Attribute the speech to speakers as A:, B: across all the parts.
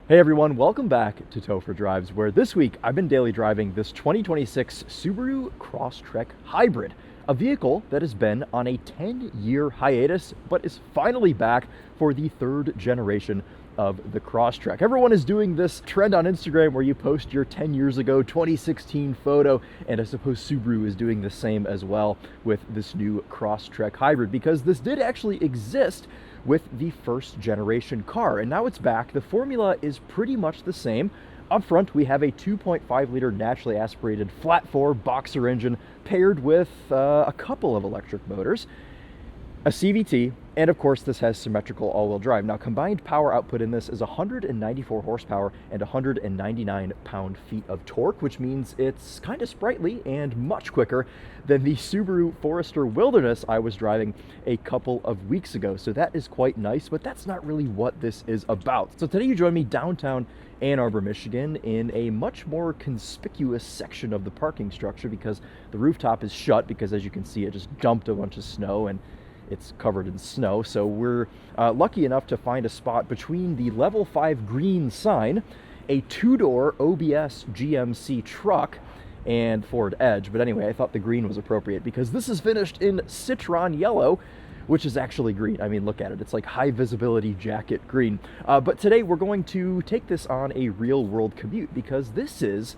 A: Hey everyone, welcome back to Topher Drives, where this week I've been daily driving this 2026 Subaru Crosstrek Hybrid, a vehicle that has been on a 10-year hiatus, but is finally back for the third generation of the Crosstrek. Everyone is doing this trend on Instagram where you post your 10 years ago 2016 photo, and I suppose Subaru is doing the same as well with this new Crosstrek Hybrid, because this did actually exist with the first generation car, and now it's back. The formula is pretty much the same. Up front, we have a 2.5 liter naturally aspirated flat 4 boxer engine paired with a couple of electric motors, a CVT, and of course this has symmetrical all-wheel drive. Now, combined power output in this is 194 horsepower and 199 pound-feet of torque, which means it's kind of sprightly and much quicker than the Subaru Forester Wilderness I was driving a couple of weeks ago. So that is quite nice, but that's not really what this is about. So today you join me downtown Ann Arbor, Michigan, in a much more conspicuous section of the parking structure because the rooftop is shut because, as you can see, it just dumped a bunch of snow and it's covered in snow. So we're lucky enough to find a spot between the level 5 green sign, a two-door OBS GMC truck, and Ford Edge. But anyway, I thought the green was appropriate because this is finished in Citron Yellow, which is actually green. I mean, look at it. It's like high visibility jacket green. But today we're going to take this on a real world commute because this is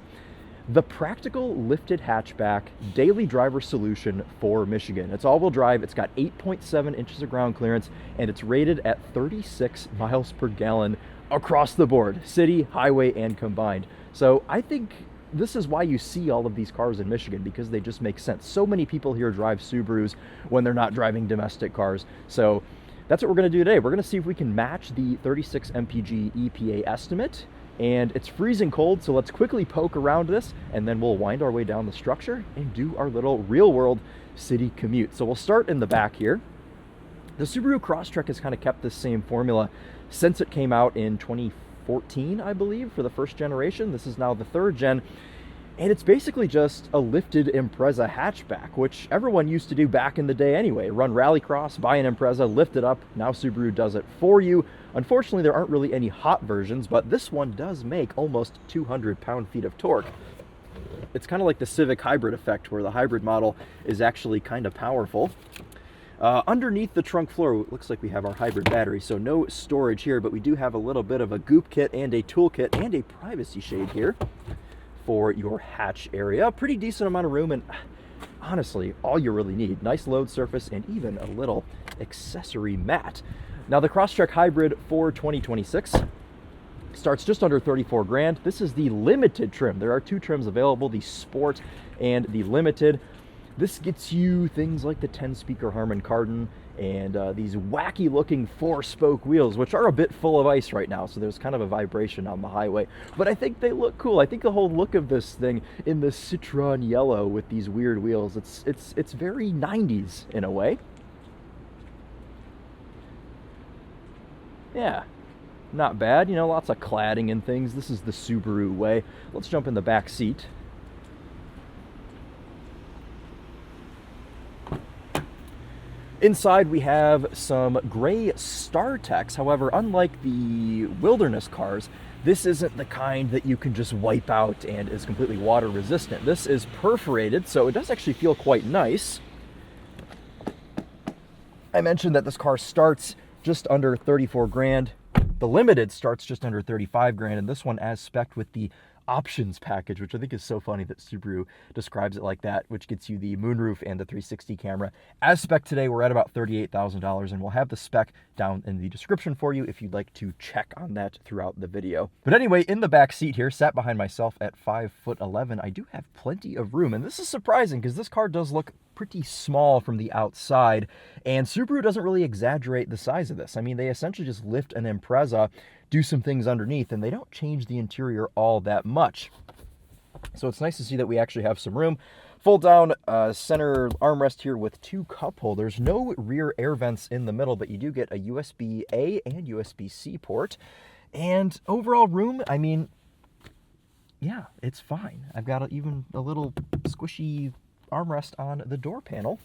A: the practical lifted hatchback daily driver solution for Michigan. It's all-wheel drive, it's got 8.7 inches of ground clearance, and it's rated at 36 miles per gallon across the board, city, highway, and combined. So I think this is why you see all of these cars in Michigan, because they just make sense. So many people here drive Subarus when they're not driving domestic cars. So that's what we're going to do today. We're going to see if we can match the 36 MPG EPA estimate. And it's freezing cold, so let's quickly poke around this, and then we'll wind our way down the structure and do our little real-world city commute. So we'll start in the back here. The Subaru Crosstrek has kind of kept this same formula since it came out in 2014, I believe, for the first generation. This is now the third gen, and it's basically just a lifted Impreza hatchback, which everyone used to do back in the day anyway. Run rallycross, buy an Impreza, lift it up. Now Subaru does it for you. Unfortunately, there aren't really any hot versions, but this one does make almost 200 pound-feet of torque. It's kind of like the Civic Hybrid effect, where the hybrid model is actually kind of powerful. Underneath the trunk floor, it looks like we have our hybrid battery, so no storage here, but we do have a little bit of a goop kit and a tool kit and a privacy shade here for your hatch area. Pretty decent amount of room, and honestly, all you really need. Nice load surface and even a little accessory mat. Now, the Crosstrek Hybrid for 2026 starts just under 34 grand. This is the limited trim. There are two trims available, the Sport and the Limited. This gets you things like the 10-speaker Harman Kardon and these wacky-looking 4-spoke wheels, which are a bit full of ice right now, so there's kind of a vibration on the highway. But I think they look cool. I think the whole look of this thing in the Citron Yellow with these weird wheels, it's very 90s in a way. Yeah, not bad. You know, lots of cladding and things. This is the Subaru way. Let's jump in the back seat. Inside we have some gray StarTechs. However, unlike the Wilderness cars, this isn't the kind that you can just wipe out and is completely water resistant. This is perforated, so it does actually feel quite nice. I mentioned that this car starts just under 34 grand. The Limited starts just under 35 grand, and this one as spec'd with the options package, which I think is so funny that Subaru describes it like that, which gets you the moonroof and the 360 camera. As spec today, we're at about $38,000, and we'll have the spec down in the description for you if you'd like to check on that throughout the video. But anyway, in the back seat here, sat behind myself at 5'11", I do have plenty of room, and this is surprising because this car does look pretty small from the outside, and Subaru doesn't really exaggerate the size of this. I mean, they essentially just lift an Impreza, do some things underneath, and they don't change the interior all that much. So it's nice to see that we actually have some room. Fold down center armrest here with two cup holders. No rear air vents in the middle, but you do get a USB-A and USB-C port. And overall room, I mean, yeah, it's fine. I've got even a little squishy armrest on the door panel.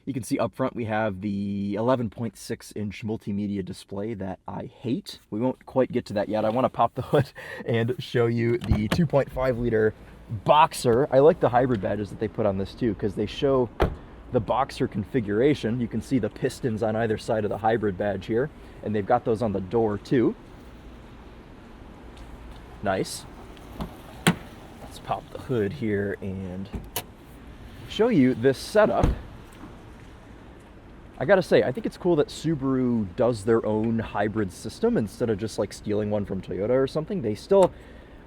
A: You You can see up front we have the 11.6-inch multimedia display that I hate. We won't quite get to that yet. I want to pop the hood and show you the 2.5-liter Boxer. I like the hybrid badges that they put on this too, because they show the Boxer configuration. You can see the pistons on either side of the hybrid badge here, and they've got those on the door too. Nice. Let's pop the hood here and show you this setup. I gotta say, I think it's cool that Subaru does their own hybrid system instead of just like stealing one from Toyota or something. They still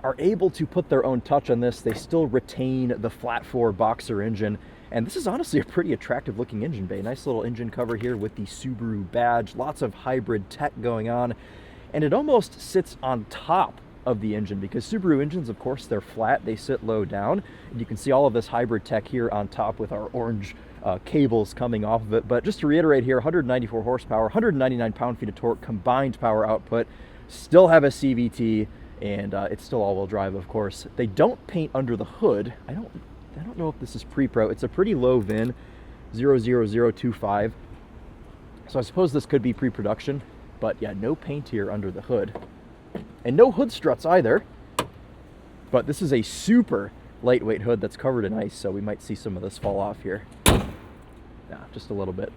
A: are able to put their own touch on this. They still retain the flat-four Boxer engine, and this is honestly a pretty attractive looking engine bay. Nice little engine cover here with the Subaru badge, lots of hybrid tech going on, and it almost sits on top of the engine because Subaru engines, of course, they're flat, they sit low down, and you can see all of this hybrid tech here on top with our orange cables coming off of it. But just to reiterate here, 194 horsepower, 199 pound-feet of torque, combined power output, still have a CVT, and it's still all-wheel drive, of course. They don't paint under the hood. I don't know if this is pre-pro. It's a pretty low VIN, 00025. So I suppose this could be pre-production, but yeah, no paint here under the hood. And no hood struts either. But this is a super lightweight hood that's covered in ice, so we might see some of this fall off here. Yeah, just a little bit.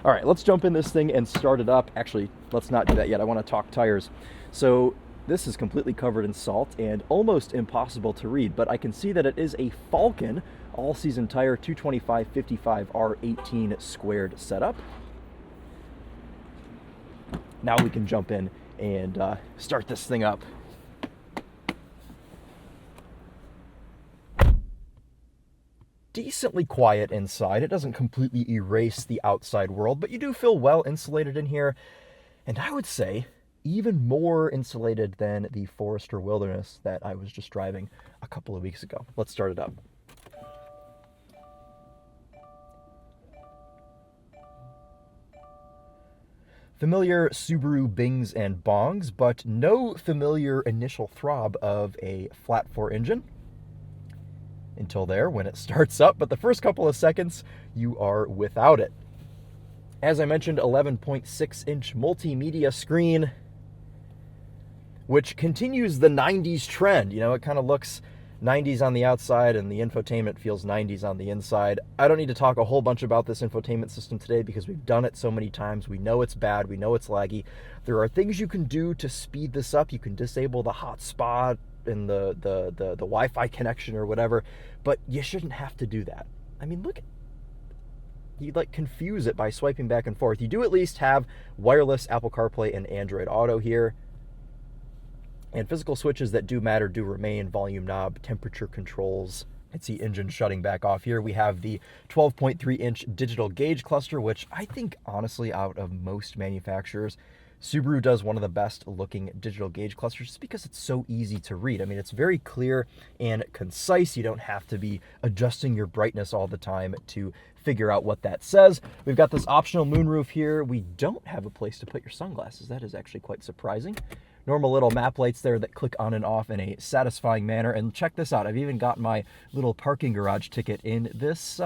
A: All right, let's jump in this thing and start it up. Actually, let's not do that yet. I want to talk tires. So this is completely covered in salt and almost impossible to read, but I can see that it is a Falcon all-season tire 225/55 R18 squared setup. Now we can jump in and start this thing up. Decently quiet inside. It doesn't completely erase the outside world, but you do feel well insulated in here. And I would say even more insulated than the Forester Wilderness that I was just driving a couple of weeks ago. Let's start it up. Familiar Subaru bings and bongs, but no familiar initial throb of a flat-four engine. Until there, when it starts up, but the first couple of seconds, you are without it. As I mentioned, 11.6-inch multimedia screen, which continues the 90s trend. You know, it kind of looks 90s on the outside, and the infotainment feels 90s on the inside. I don't need to talk a whole bunch about this infotainment system today because we've done it so many times. We know it's bad. We know it's laggy. There are things you can do to speed this up. You can disable the hotspot in the Wi-Fi connection or whatever, but you shouldn't have to do that. I mean, look, you like confuse it by swiping back and forth. You do at least have wireless Apple CarPlay and Android Auto here, and physical switches that do matter do remain: volume knob, temperature controls. I see engine shutting back off here. We have the 12.3-inch digital gauge cluster, which I think honestly, out of most manufacturers, Subaru does one of the best looking digital gauge clusters just because it's so easy to read. I mean, it's very clear and concise. You don't have to be adjusting your brightness all the time to figure out what that says. We've got this optional moonroof here. We don't have a place to put your sunglasses. That is actually quite surprising. Normal little map lights there that click on and off in a satisfying manner. And check this out. I've even got my little parking garage ticket in this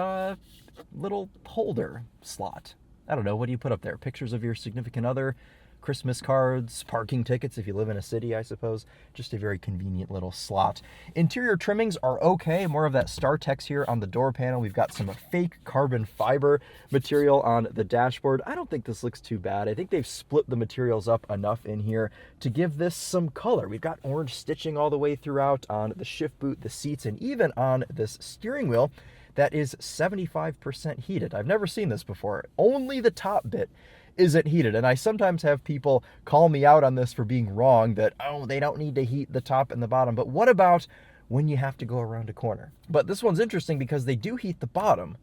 A: little holder slot. I don't know. What do you put up there? Pictures of your significant other? Christmas cards, parking tickets if you live in a city, I suppose. Just a very convenient little slot. Interior trimmings are okay. More of that StarTex here on the door panel. We've got some fake carbon fiber material on the dashboard. I don't think this looks too bad. I think they've split the materials up enough in here to give this some color. We've got orange stitching all the way throughout on the shift boot, the seats, and even on this steering wheel that is 75% heated. I've never seen this before. Only the top bit isn't heated, and I sometimes have people call me out on this for being wrong, that, oh, they don't need to heat the top and the bottom. But what about when you have to go around a corner? But this one's interesting because they do heat the bottom.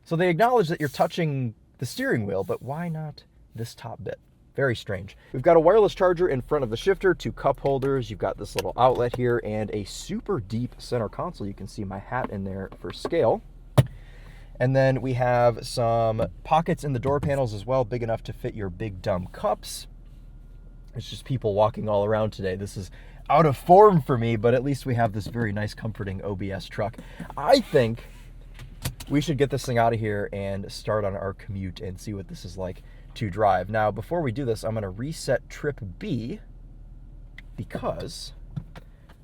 A: So they acknowledge that you're touching the steering wheel, but why not this top bit? Very strange. We've got a wireless charger in front of the shifter, 2 cup holders. You've got this little outlet here and a super deep center console. You can see my hat in there for scale. And then we have some pockets in the door panels as well, big enough to fit your big dumb cups. It's just people walking all around today. This is out of form for me, but at least we have this very nice, comforting OBS truck. I think we should get this thing out of here and start on our commute and see what this is like to drive. Now, before we do this, I'm going to reset trip B because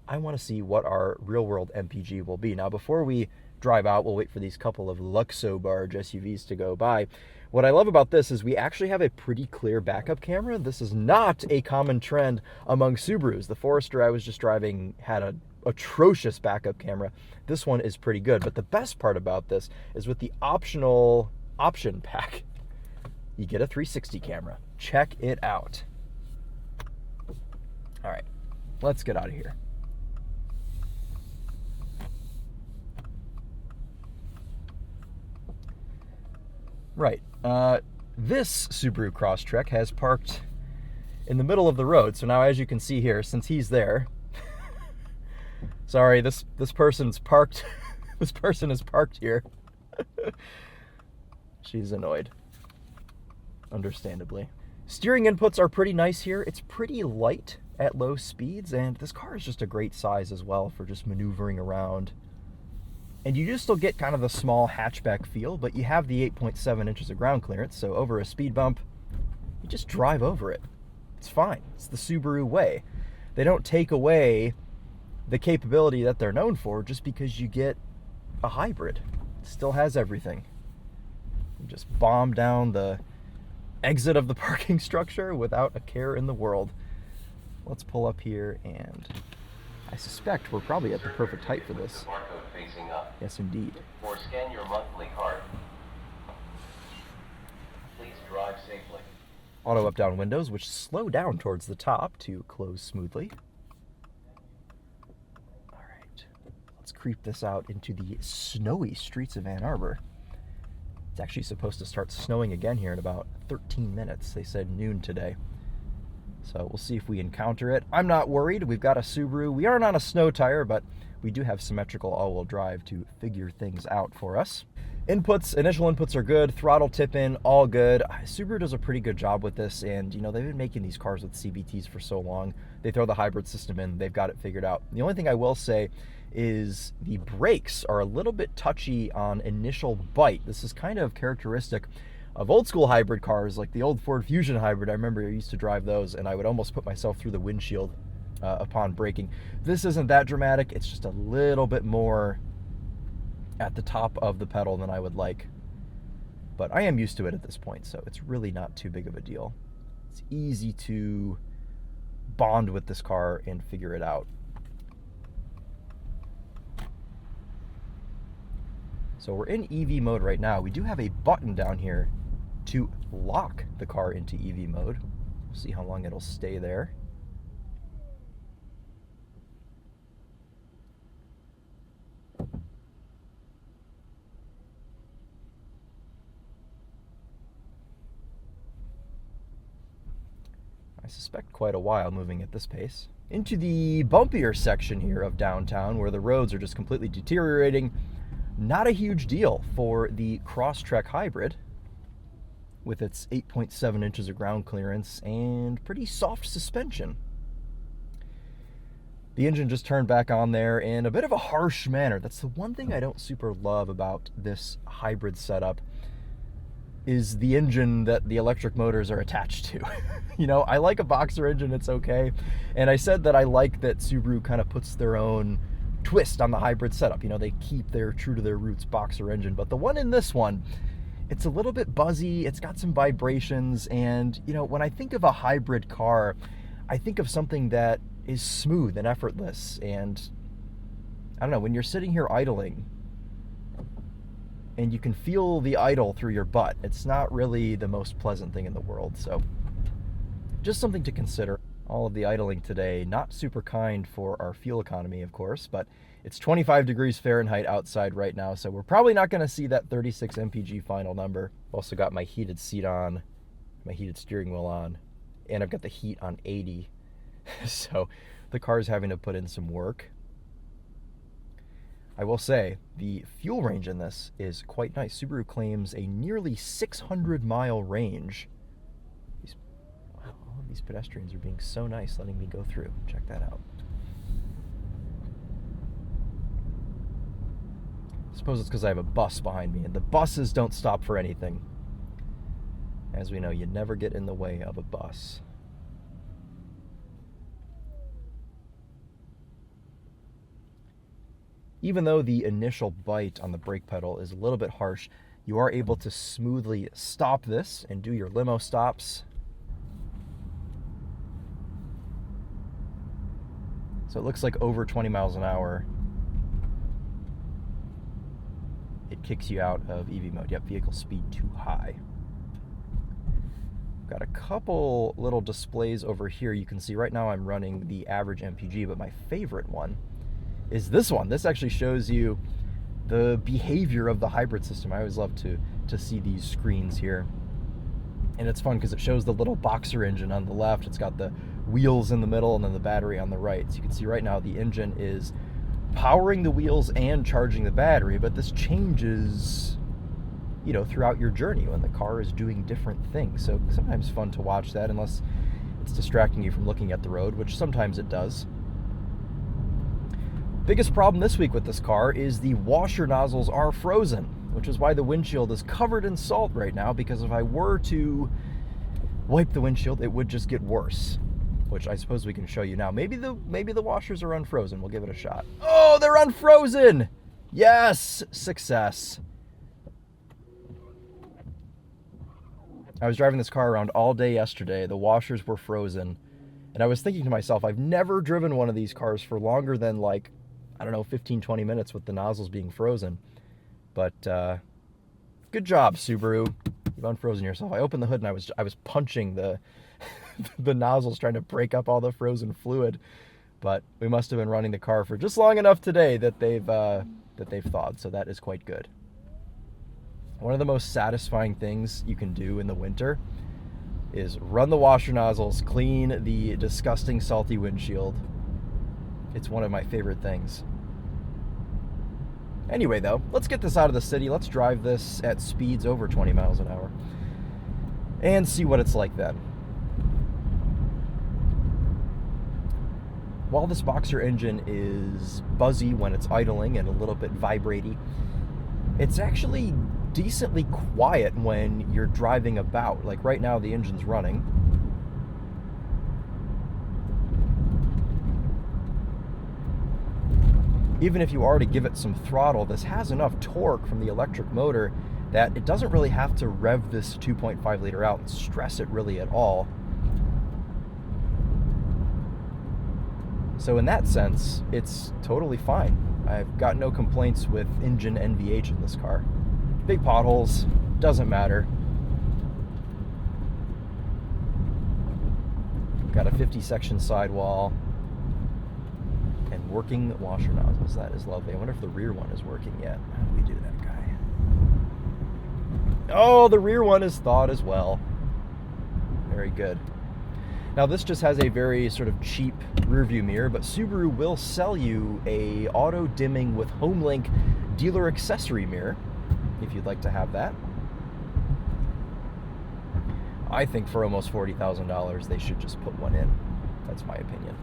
A: I want to see what our real-world MPG will be. Now, before we drive out, we'll wait for these couple of Luxo barge SUVs to go by. What I love about this is we actually have a pretty clear backup camera. This is not a common trend among Subarus. The Forester I was just driving had an atrocious backup camera. This one is pretty good, but the best part about this is with the optional option pack, you get a 360 camera. Check it out. All right, let's get out of here. Right, this Subaru Crosstrek has parked in the middle of the road. So now, as you can see here, since he's there, sorry, this person's parked. This person is parked here. She's annoyed, understandably. Steering inputs are pretty nice here. It's pretty light at low speeds, and this car is just a great size as well for just maneuvering around. And you do still get kind of the small hatchback feel, but you have the 8.7 inches of ground clearance, so over a speed bump, you just drive over it. It's fine. It's the Subaru way. They don't take away the capability that they're known for just because you get a hybrid. It still has everything. You just bomb down the exit of the parking structure without a care in the world. Let's pull up here, and I suspect we're probably at the perfect height for this.
B: Facing up.
A: Yes, indeed.
B: Or scan your monthly card. Please drive safely.
A: Auto up-down windows, which slow down towards the top to close smoothly. All right, let's creep this out into the snowy streets of Ann Arbor. It's actually supposed to start snowing again here in about 13 minutes. They said noon today. So we'll see if we encounter it. I'm not worried. We've got a Subaru. We aren't on a snow tire, but we do have symmetrical all-wheel drive to figure things out for us. Inputs, initial inputs are good. Throttle tip in, all good. Subaru does a pretty good job with this, and you know, they've been making these cars with CVTs for so long. They throw the hybrid system in, they've got it figured out. The only thing I will say is the brakes are a little bit touchy on initial bite. This is kind of characteristic of old school hybrid cars, like the old Ford Fusion hybrid. I remember I used to drive those, and I would almost put myself through the windshield upon braking. This isn't that dramatic. It's just a little bit more at the top of the pedal than I would like. But I am used to it at this point, so it's really not too big of a deal. It's easy to bond with this car and figure it out. So we're in EV mode right now. We do have a button down here to lock the car into EV mode. We'll see how long it'll stay there. I suspect quite a while moving at this pace. Into the bumpier section here of downtown where the roads are just completely deteriorating. Not a huge deal for the Crosstrek Hybrid with its 8.7 inches of ground clearance and pretty soft suspension. The engine just turned back on there in a bit of a harsh manner. That's the one thing I don't super love about this hybrid setup, is the engine that the electric motors are attached to. You know, I like a boxer engine, it's okay. And I said that I like that Subaru kind of puts their own twist on the hybrid setup. You know, they keep their true to their roots boxer engine, but the one in this one, it's a little bit buzzy, it's got some vibrations, and you know, when I think of a hybrid car, I think of something that is smooth and effortless. And I don't know, when you're sitting here idling and you can feel the idle through your butt, it's not really the most pleasant thing in the world. So just something to consider. All of the idling today, not super kind for our fuel economy, of course, but it's 25 degrees Fahrenheit outside right now, so we're probably not going to see that 36 MPG final number. Also got my heated seat on, my heated steering wheel on, and I've got the heat on 80. So the car's having to put in some work. I will say, the fuel range in this is quite nice. Subaru claims a nearly 600-mile range. These pedestrians are being so nice letting me go through. Check that out. suppose it's because I have a bus behind me, and the buses don't stop for anything. As we know, you never get in the way of a bus. Even though the initial bite on the brake pedal is a little bit harsh, you are able to smoothly stop this and do your limo stops. So it looks like over 20 miles an hour, it kicks you out of EV mode. Yep, vehicle speed too high. Got a couple little displays over here. You can see right now I'm running the average MPG, but my favorite one is this one. This actually shows you the behavior of the hybrid system. I always love to see these screens here. And it's fun because it shows the little boxer engine on the left. It's got the wheels in the middle and then the battery on the right. So you can see right now the engine is powering the wheels and charging the battery, but this changes, you know, throughout your journey when the car is doing different things. So sometimes fun to watch that, unless it's distracting you from looking at the road, which sometimes it does. Biggest problem this week with this car is the washer nozzles are frozen, which is why the windshield is covered in salt right now, because if I were to wipe the windshield, it would just get worse, which I suppose we can show you now. Maybe the washers are unfrozen. We'll give it a shot. Oh, they're unfrozen! Yes! Success. I was driving this car around all day yesterday. The washers were frozen. And I was thinking to myself, I've never driven one of these cars for longer than, like, I don't know, 15, 20 minutes with the nozzles being frozen. But good job, Subaru. You've unfrozen yourself. I opened the hood and I was punching the the nozzles, trying to break up all the frozen fluid. But we must have been running the car for just long enough today that they've thawed. So that is quite good. One of the most satisfying things you can do in the winter is run the washer nozzles, clean the disgusting salty windshield. It's one of my favorite things. Anyway, though, let's get this out of the city. Let's drive this at speeds over 20 miles an hour and see what it's like then. While this boxer engine is buzzy when it's idling and a little bit vibraty, it's actually decently quiet when you're driving about. Like right now, the engine's running. Even if you are to give it some throttle, this has enough torque from the electric motor that it doesn't really have to rev this 2.5 liter out and stress it really at all. So in that sense, it's totally fine. I've got no complaints with engine NVH in this car. Big potholes, doesn't matter. Got a 50 section sidewall and working washer nozzles. That is lovely. I wonder if the rear one is working yet. How do we do that, guy? Oh, the rear one is thawed as well. Very good. Now this just has a very sort of cheap rear view mirror, but Subaru will sell you a auto dimming with HomeLink dealer accessory mirror if you'd like to have that. I think for almost $40,000 they should just put one in. That's my opinion.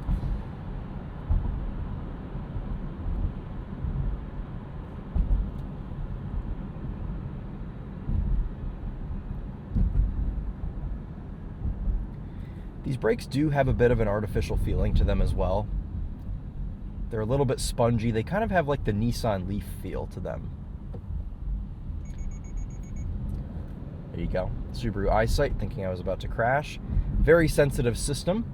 A: These brakes do have a bit of an artificial feeling to them as well. They're a little bit spongy. They kind of have like the Nissan Leaf feel to them. There you go. Subaru eyesight, thinking I was about to crash. Very sensitive system.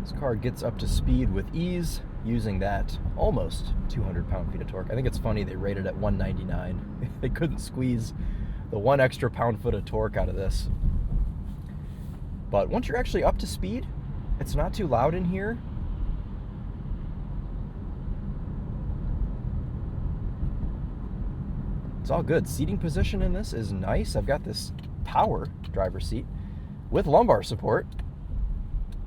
A: This car gets up to speed with ease using that almost 200 pound-feet of torque. I think it's funny they rated at 199. They couldn't squeeze the 1 extra pound-foot of torque out of this. But once you're actually up to speed, it's not too loud in here. It's all good. Seating position in this is nice. I've got this power driver's seat with lumbar support.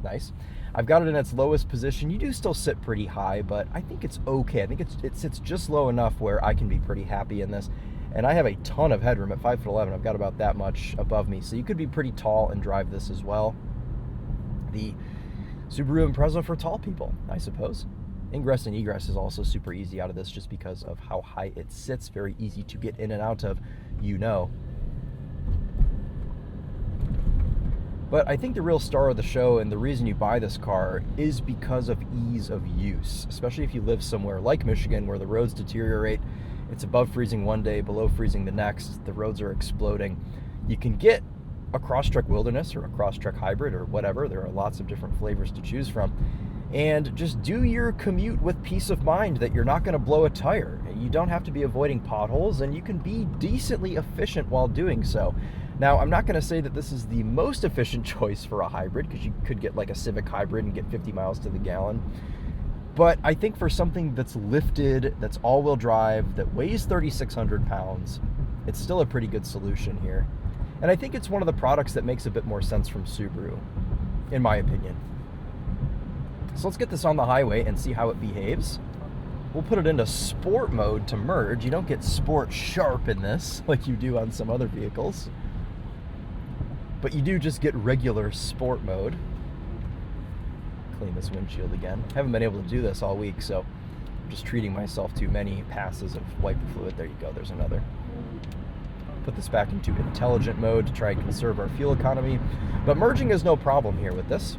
A: Nice. I've got it in its lowest position. You do still sit pretty high, but I think it's okay. I think it sits just low enough where I can be pretty happy in this. And I have a ton of headroom at 5'11". I've got about that much above me. So you could be pretty tall and drive this as well. The Subaru Impreza for tall people, I suppose. Ingress and egress is also super easy out of this just because of how high it sits. Very easy to get in and out of, you know. But I think the real star of the show and the reason you buy this car is because of ease of use, especially if you live somewhere like Michigan where the roads deteriorate. It's above freezing one day, below freezing the next. The roads are exploding. You can get a Crosstrek Wilderness or a Crosstrek Hybrid or whatever. There are lots of different flavors to choose from. And just do your commute with peace of mind that you're not going to blow a tire. You don't have to be avoiding potholes, and you can be decently efficient while doing so. Now, I'm not going to say that this is the most efficient choice for a hybrid, because you could get like a Civic Hybrid and get 50 miles to the gallon. But I think for something that's lifted, that's all-wheel drive, that weighs 3,600 pounds, it's still a pretty good solution here. And I think it's one of the products that makes a bit more sense from Subaru, in my opinion. So let's get this on the highway and see how it behaves. We'll put it into sport mode to merge. You don't get sport sharp in this like you do on some other vehicles. But you do just get regular sport mode. Clean this windshield again. Haven't been able to do this all week, so I'm just treating myself to many passes of wiper fluid. There you go, there's another. Put this back into intelligent mode to try and conserve our fuel economy. But merging is no problem here with this.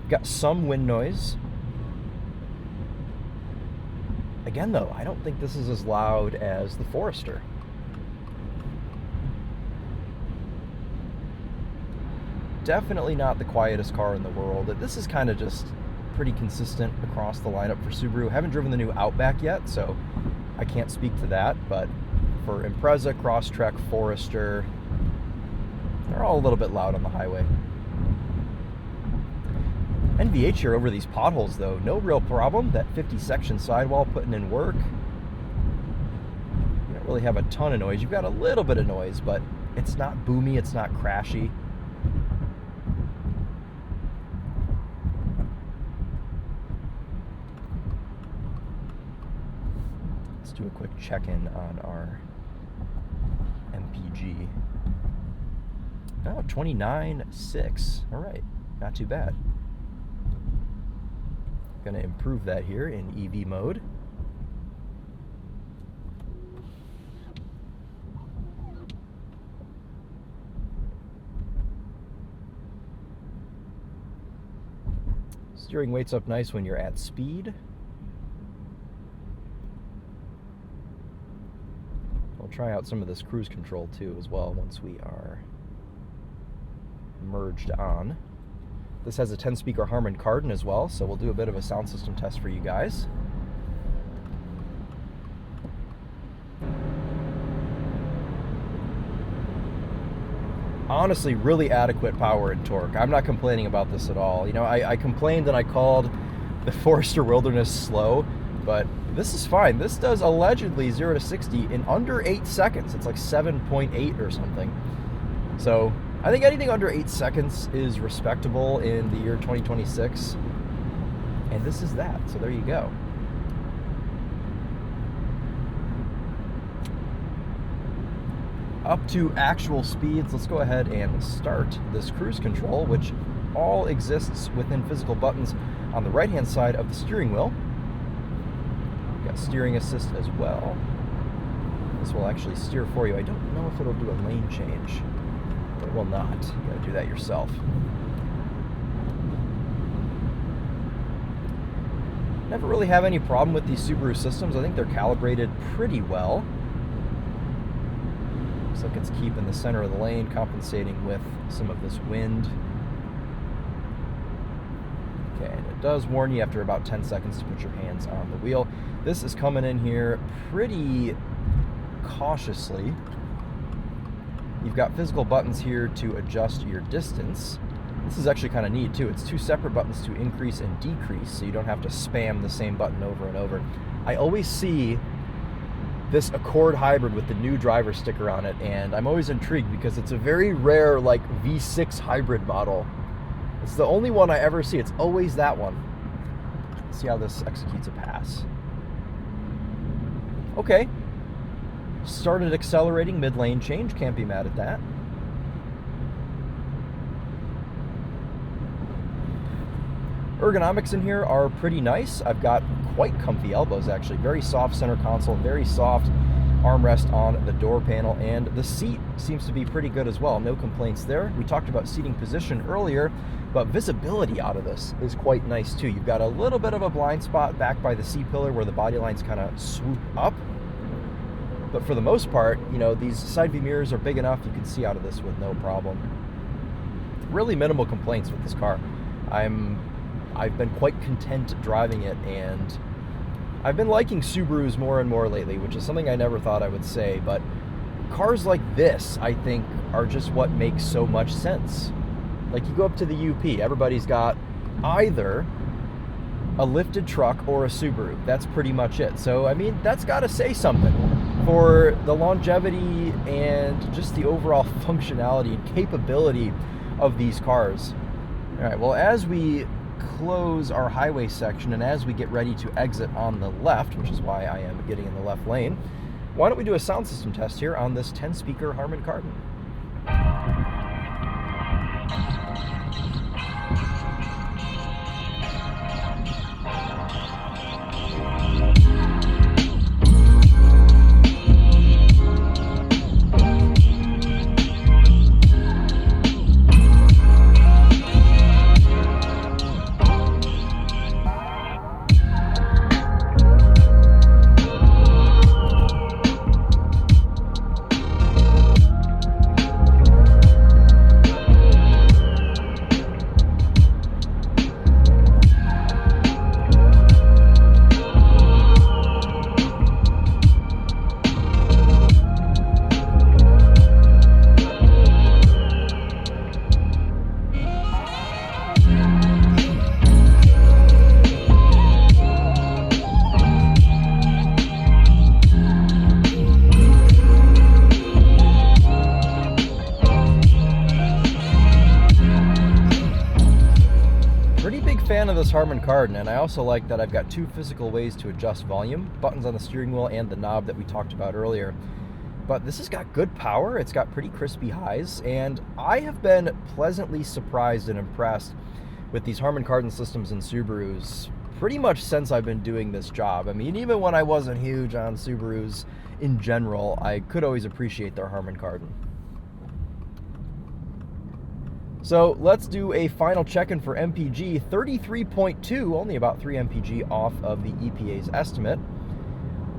A: Got some wind noise. Again, though, I don't think this is as loud as the Forester. Definitely not the quietest car in the world. This is kind of just pretty consistent across the lineup for Subaru. Haven't driven the new Outback yet, so I can't speak to that, but for Impreza, Crosstrek, Forester, they're all a little bit loud on the highway. NVH here over these potholes, though, no real problem. That 50 section sidewall putting in work. You don't really have a ton of noise. You've got a little bit of noise, but it's not boomy, it's not crashy. Let's do a quick check-in on our MPG. Oh, 29.6. All right, not too bad. Going to improve that here in EV mode. Steering weight's up nice when you're at speed. We'll try out some of this cruise control too as well once we are merged on. This has a 10-speaker Harman Kardon as well, so we'll do a bit of a sound system test for you guys. Honestly, really adequate power and torque. I'm not complaining about this at all. You know, I complained and I called the Forester Wilderness slow, but this is fine. This does allegedly 0 to 60 in under 8 seconds. It's like 7.8 or something. So I think anything under 8 seconds is respectable in the year 2026. And this is that, so there you go. Up to actual speeds, let's go ahead and start this cruise control, which all exists within physical buttons on the right-hand side of the steering wheel. We've got steering assist as well. This will actually steer for you. I don't know if it'll do a lane change. It will not. You gotta do that yourself. Never really have any problem with these Subaru systems. I think they're calibrated pretty well. Looks like it's keeping the center of the lane, compensating with some of this wind. Okay, and it does warn you after about 10 seconds to put your hands on the wheel. This is coming in here pretty cautiously. You've got physical buttons here to adjust your distance. This is actually kind of neat too. It's 2 separate buttons to increase and decrease, so you don't have to spam the same button over and over. I always see this Accord Hybrid with the new driver sticker on it, and I'm always intrigued because it's a very rare like V6 hybrid model. It's the only one I ever see. It's always that one. Let's see how this executes a pass. Okay. Started accelerating mid-lane change. Can't be mad at that. Ergonomics in here are pretty nice. I've got quite comfy elbows, actually. Very soft center console, very soft armrest on the door panel, and the seat seems to be pretty good as well. No complaints there. We talked about seating position earlier, but visibility out of this is quite nice too. You've got a little bit of a blind spot back by the C-pillar where the body lines kind of swoop up. But for the most part, you know, these side view mirrors are big enough you can see out of this with no problem. Really minimal complaints with this car. I've been quite content driving it, and I've been liking Subarus more and more lately, which is something I never thought I would say, but cars like this, I think, are just what makes so much sense. Like, you go up to the UP, everybody's got either a lifted truck or a Subaru. That's pretty much it. So, I mean, that's got to say something for the longevity and just the overall functionality and capability of these cars. All right, well, as we close our highway section and as we get ready to exit on the left, which is why I am getting in the left lane, why don't we do a sound system test here on this 10-speaker Harman Kardon. Fan of this Harman Kardon, and I also like that I've got two physical ways to adjust volume, buttons on the steering wheel and the knob that we talked about earlier. But this has got good power, it's got pretty crispy highs, and I have been pleasantly surprised and impressed with these Harman Kardon systems in Subarus pretty much since I've been doing this job. I mean, even when I wasn't huge on Subarus in general, I could always appreciate their Harman Kardon. So let's do a final check-in for MPG. 33.2, only about 3 MPG off of the EPA's estimate.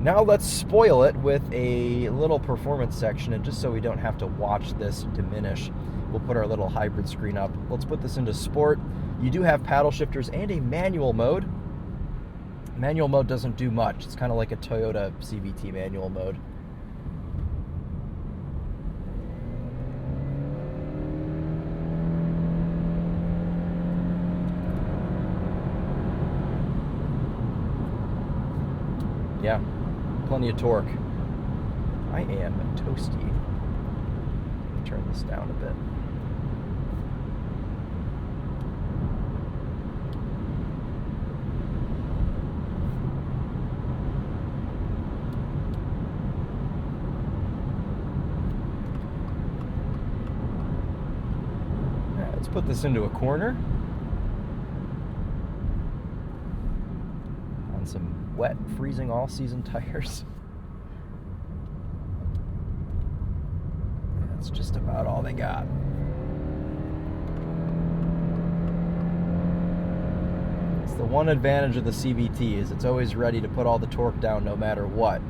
A: Now let's spoil it with a little performance section, and just so we don't have to watch this diminish, we'll put our little hybrid screen up. Let's put this into sport. You do have paddle shifters and a manual mode. Manual mode doesn't do much. It's kind of like a Toyota CVT manual mode. Yeah, plenty of torque. I am toasty. Let me turn this down a bit. All right, let's put this into a corner. On some wet, freezing all-season tires. That's just about all they got. It's the one advantage of the CVT is it's always ready to put all the torque down no matter what.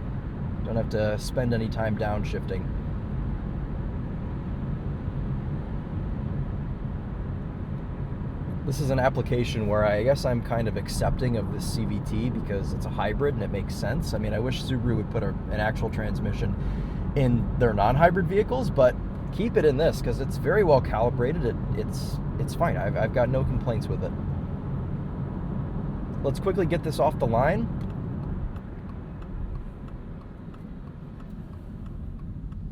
A: Don't have to spend any time downshifting. This is an application where I guess I'm kind of accepting of this CVT because it's a hybrid and it makes sense. I mean, I wish Subaru would put an actual transmission in their non-hybrid vehicles, but keep it in this because it's very well calibrated. It's fine. I've got no complaints with it. Let's quickly get this off the line.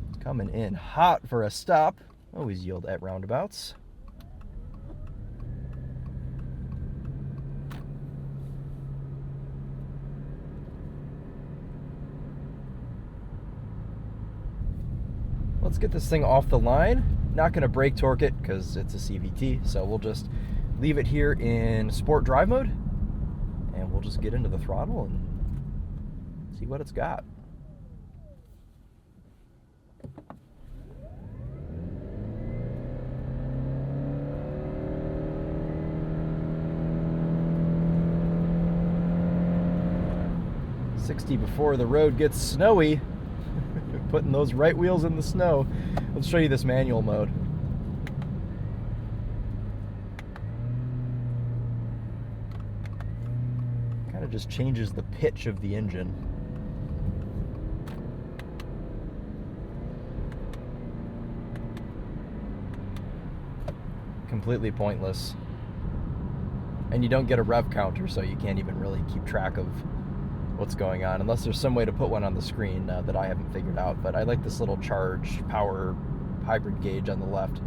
A: It's coming in hot for a stop. Always yield at roundabouts. let's get this thing off the line. Not going to brake torque it because it's a CVT, so we'll just leave it here in sport drive mode, and we'll just get into the throttle and see what it's got. $60 before the road gets snowy. Putting those right wheels in the snow. Let's show you this manual mode. Kind of just changes the pitch of the engine. Completely pointless. And you don't get a rev counter, so you can't even really keep track of what's going on, unless there's some way to put one on the screen that I haven't figured out. But I like this little charge power hybrid gauge on the left.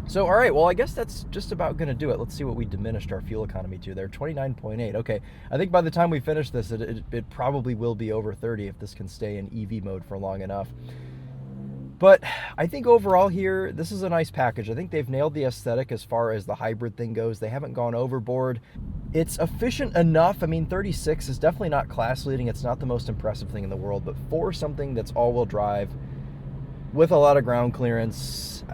A: So, all right, well, I guess that's just about going to do it. Let's see what we diminished our fuel economy to there. 29.8. Okay, I think by the time we finish this, it probably will be over 30 if this can stay in EV mode for long enough. But I think overall here, this is a nice package. I think they've nailed the aesthetic as far as the hybrid thing goes. They haven't gone overboard. It's efficient enough. I mean, 36 is definitely not class leading. It's not the most impressive thing in the world, but for something that's all-wheel drive with a lot of ground clearance,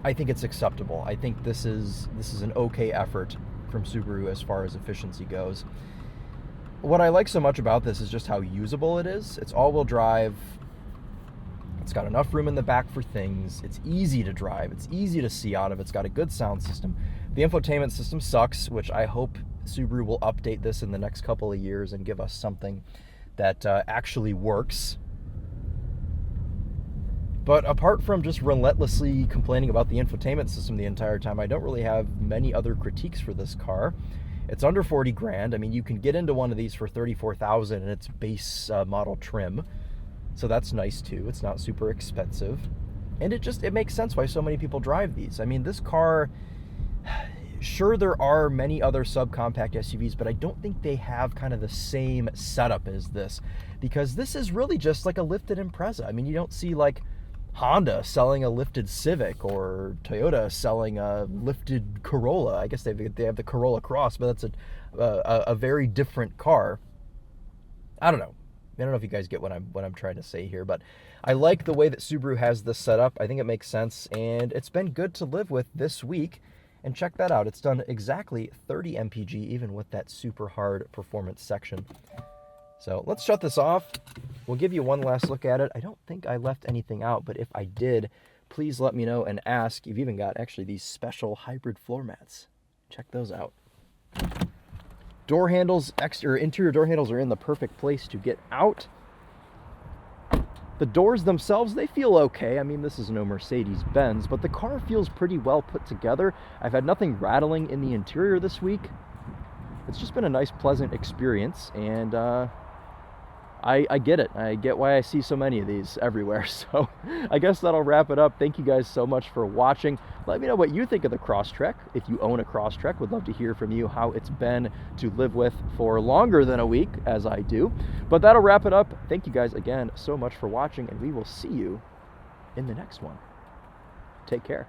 A: I think it's acceptable. I think this is an okay effort from Subaru as far as efficiency goes. What I like so much about this is just how usable it is. It's all-wheel drive. It's got enough room in the back for things. It's easy to drive. It's easy to see out of. It's got a good sound system. The infotainment system sucks, which I hope Subaru will update this in the next couple of years and give us something that actually works. But apart from just relentlessly complaining about the infotainment system the entire time, I don't really have many other critiques for this car. It's under 40 grand. I mean, you can get into one of these for 34,000 in its base model trim. So that's nice too. It's not super expensive. And it makes sense why so many people drive these. I mean, this car, sure, there are many other subcompact SUVs, but I don't think they have kind of the same setup as this, because this is really just like a lifted Impreza. I mean, you don't see like Honda selling a lifted Civic or Toyota selling a lifted Corolla. I guess they have the Corolla Cross, but that's a very different car. I don't know. I don't know if you guys get what I'm trying to say here, but I like the way that Subaru has this set up. I think it makes sense, and it's been good to live with this week. And check that out. It's done exactly 30 MPG, even with that super hard performance section. So let's shut this off. We'll give you one last look at it. I don't think I left anything out, but if I did, please let me know and ask. You've even got actually these special hybrid floor mats. Check those out. Door handles, interior door handles are in the perfect place to get out. The doors themselves, they feel okay. I mean, this is no Mercedes-Benz, but the car feels pretty well put together. I've had nothing rattling in the interior this week. It's just been a nice, pleasant experience, and I get it. I get why I see so many of these everywhere. So I guess that'll wrap it up. Thank you guys so much for watching. Let me know what you think of the Crosstrek. If you own a Crosstrek, would love to hear from you how it's been to live with for longer than a week, as I do. But that'll wrap it up. Thank you guys again so much for watching, and we will see you in the next one. Take care.